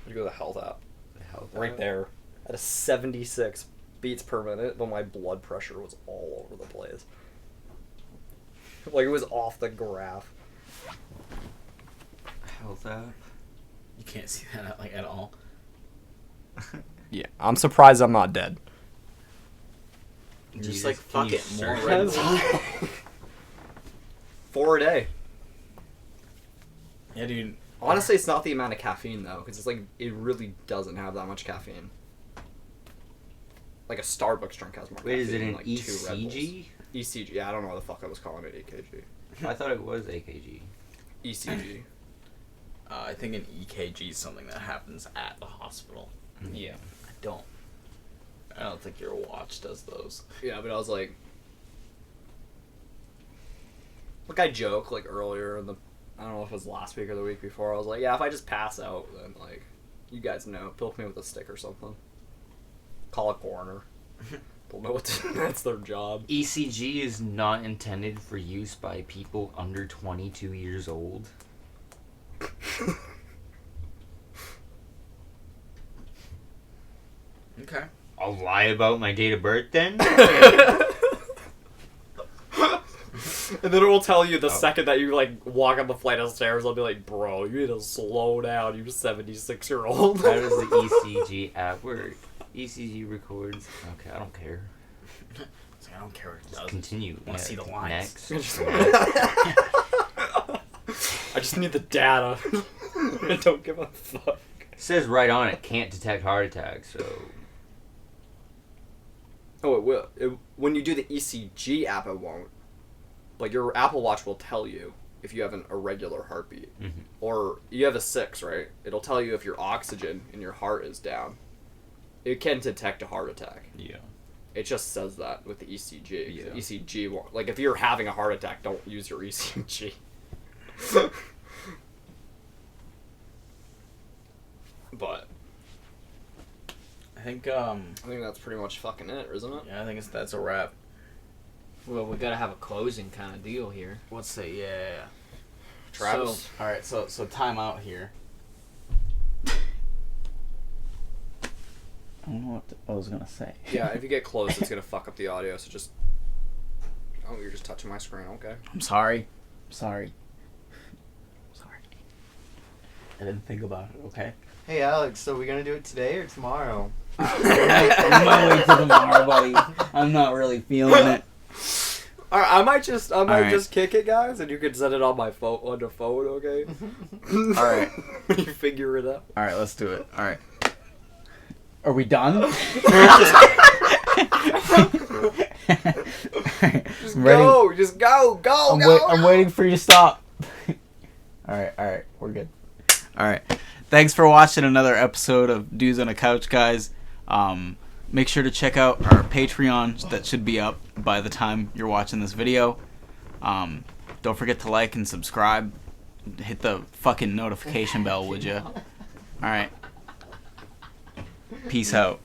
You go to the health app. The health Right app? there. At a 76 beats per minute, but my blood pressure was all over the place. Like, it was off the graph. Health app. You can't see that like at all. Yeah, I'm surprised I'm not dead. You're just Jesus, like, can fuck you it, more search Red it? Bull. 4 a day. Yeah, dude. Honestly, it's not the amount of caffeine, though, because it's like, it really doesn't have that much caffeine. Like, a Starbucks drink has more Wait, is it caffeine an than, like, 2 Red Bulls. ECG? ECG. Yeah, I don't know what the fuck I was calling it, EKG. I thought it was AKG. ECG. I think an EKG is something that happens at the hospital. Yeah. I don't think your watch does those. Yeah, but I was like... Like, I joke, like, earlier in the... I don't know if it was last week or the week before. I was like, yeah, if I just pass out, then, like, you guys know. Poke me with a stick or something. Call a coroner. They'll know what to, that's their job. ECG is not intended for use by people under 22 years old. Okay. I'll lie about my date of birth then? And then it will tell you the Oh. second that you, like, walk up a flight of stairs, I'll be like, bro, you need to slow down, you 76-year-old. How does the ECG app work? ECG records. Okay, I don't care. So I don't care what it Just does. continue. Wanna see the lines. Next. I just need the data. I don't give a fuck. It says right on it, can't detect heart attacks, so... Oh, it will. When you do the ECG app, it won't. But your Apple Watch will tell you if you have an irregular heartbeat. Mhm. Or you have a 6, right? It'll tell you if your oxygen in your heart is down. It can detect a heart attack. Yeah. It just says that with the ECG. Yeah. The ECG won't. Like, if you're having a heart attack, don't use your ECG. But I think I think that's pretty much fucking it, isn't it? yeah, I think that's a wrap. Well, we gotta have a closing kind of deal here. Let's say yeah. Travis? All right, so time out here. I don't know what I was gonna say. Yeah, if you get close, it's gonna fuck up the audio, so just... Oh, you're just touching my screen, okay. I'm sorry. Sorry. I didn't think about it. Okay. Hey Alex, so we gonna do it today or tomorrow? I might wait till tomorrow, buddy. I'm not really feeling it. All right, I might just right. just kick it, guys, and you can send it on my phone okay? All right. You figure it out. All right, let's do it. All right. Are we done? Just go, I'm waiting for you to stop. All right, we're good. All right, thanks for watching another episode of Dudes on a Couch, guys. Make sure to check out our Patreon that should be up by the time you're watching this video. Don't forget to like and subscribe. Hit the fucking notification bell, would you? All right. Peace out.